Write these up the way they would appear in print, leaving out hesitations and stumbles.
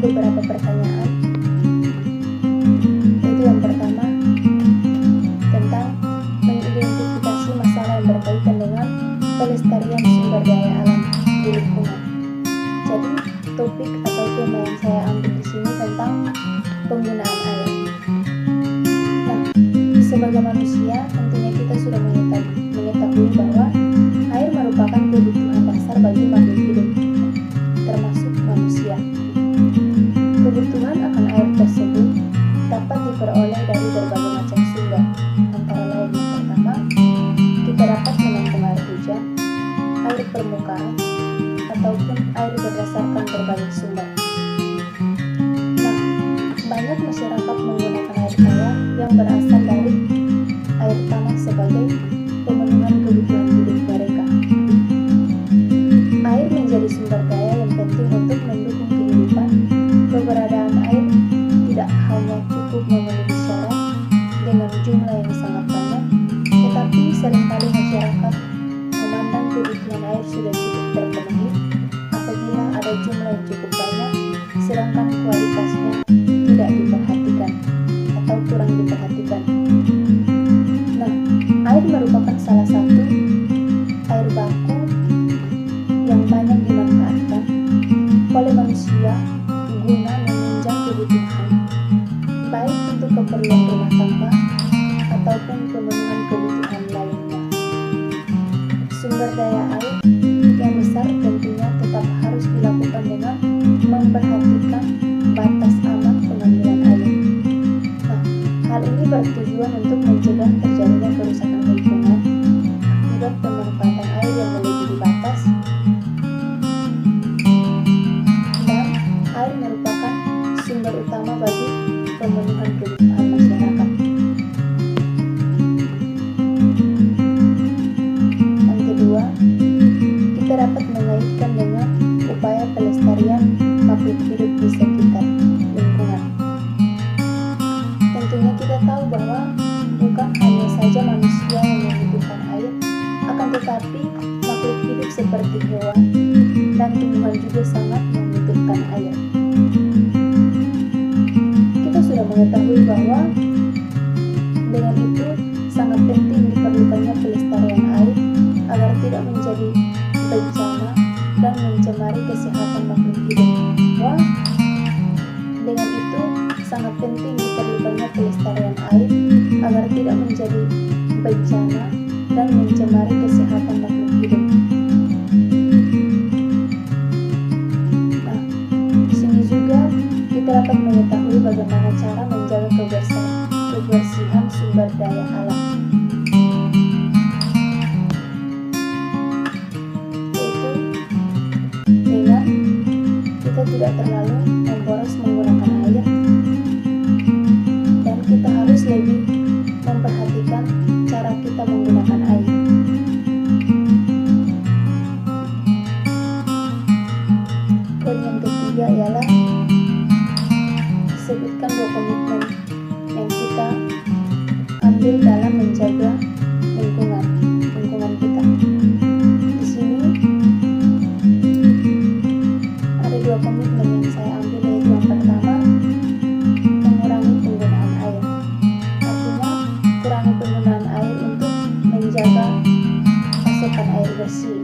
beberapa pertanyaan, yaitu yang pertama tentang mengidentifikasi masalah yang berkaitan dengan pelestarian sumber daya alam di lingkungan. Jadi topik atau tema yang saya ambil di sini tentang penggunaan air. Nah, sebagai manusia tentunya kita sudah mengetahui bahwa air merupakan kebutuhan dasar bagi makhluk hidup, termasuk manusia. Kebutuhan akan air tersebut dapat diperoleh dari berbagai macam sumber, antara lain yang pertama, kita dapat menampung air hujan, air permukaan, ataupun air berdasarkan berbagai sumber. Nah, banyak masyarakat menggunakan air tawar yang berasal dari air tanah sebagai pemenuhan kebutuhan hidup mereka. Air menjadi sumber daya yang penting untuk mendukung kehidupan. Keberadaan air tidak hanya cukup memenuhi syarat dengan jumlah yang sangat banyak, tetapi seringkali masyarakat memandang kebutuhan air sudah cukup terpenuhi apabila ada jumlah yang cukup banyak, sedangkan kualitasnya tidak diperhatikan atau kurang diperhatikan. Nah, air merupakan salah satu air baku yang banyak dimanfaatkan oleh manusia guna menunjang kebutuhan, baik untuk keperluan rumah tangga ataupun pemenuhan kebutuhan lainnya. Sumber daya air yang besar tentunya tetap harus dilakukan dengan memperhatikan batas aman pengambilan air. Nah, hal ini bertujuan untuk mencegah terjadinya kerusakan lingkungan akibat pemanfaatan air yang melebihi batas, dan air merupakan sumber utama bagi pemenuhan kebutuhan masyarakat. Yang kedua, kita dapat mengaitkan dengan upaya pelestarian makhluk hidup di sekitar lingkungan. Tentunya kita tahu bahwa bukan hanya saja manusia yang membutuhkan air, akan tetapi makhluk hidup seperti hewan dan tumbuhan juga sangat membutuhkan air. Kita sudah mengetahui bahwa dengan itu sangat penting diperlukannya pelestarian air agar tidak menjadi bencana dan mencemari kesehatan makhluk hidup. Wah, dengan itu sangat penting diperlukannya pelestarian air agar tidak menjadi bencana dan mencemari kesehatan makhluk hidup. Nah, di sini juga kita dapat mengetahui bagaimana cara menjaga kebersihan sumber daya alam. Kita tidak terlalu memboros menggunakan air, dan kita harus lebih memperhatikan cara kita menggunakan air. Poin yang ketiga ialah sebutkan 2 komitmen yang kita ambil dalam menjaga lingkungan kita. Di sini ada 2 komitmen yang saya ambil, yaitu yang pertama, mengurangi penggunaan air. Artinya, kurangi penggunaan air untuk menjaga pasokan air bersih.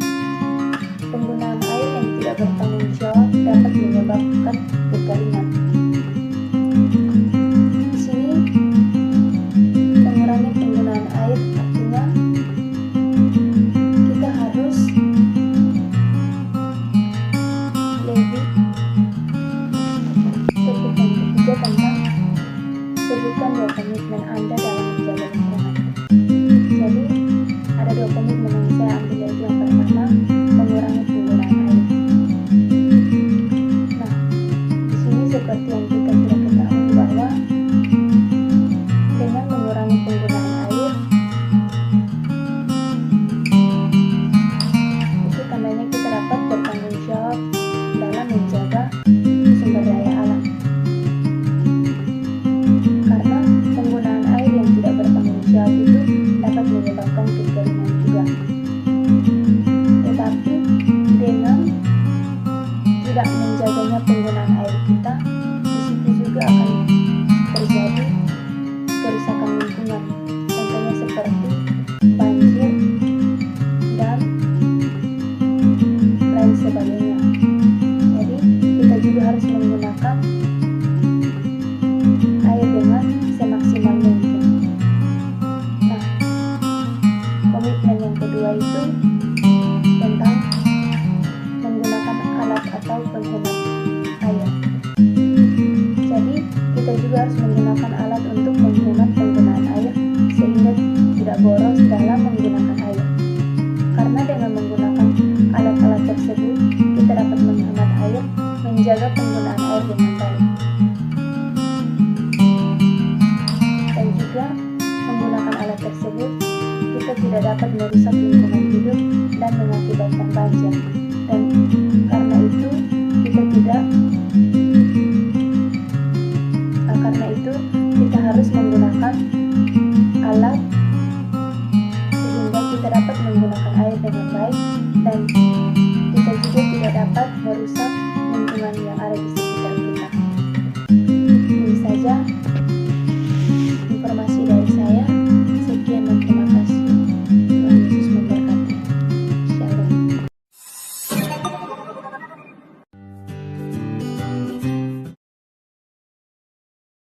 Penggunaan air yang tidak bertanggung jawab dapat menyebabkan kekeringan. Di sini, mengurangi penggunaan air artinya kita harus lebih. Topik yang ketiga tentang sebutkan 2 komitmen Anda dalam menjaga lingkungan. Jadi ada 2 komitmen yang saya ambil, yaitu yang pertama, mengurangi penggunaan air. Nah, di sini seperti yang kita sudah ketahui bahwa dengan mengurangi penggunaan air itu tandanya kita dapat bertanggung jawab dalam menjaga sumber daya alam. Karena penggunaan air yang tidak bertanggung jawab itu dapat menyebabkan kekeringan juga. Tetapi dengan tidak menjaganya penggunaan air kita, di situ juga akan terjadi kerusakan lingkungan. Contohnya seperti banjir dan lain sebagainya. Jadi kita juga harus menggunakan air dengan semaksimal mungkin. Nah, komitmen yang kedua itu tentang menggunakan alat atau penghemat air. Jadi kita juga harus menggunakan alat untuk menghemat penggunaan air sehingga tidak boros dalam menggunakan air. Karena dengan menggunakan alat-alat tersebut kita dapat menghemat air, menjaga penggunaan air dengan baik. Dan juga menggunakan alat tersebut kita tidak dapat merusak lingkungan hidup dan mengakibatkan banjir. Dan karena itu kita harus menggunakan alat sehingga kita dapat menggunakan air dengan baik dan kita juga tidak dapat merusak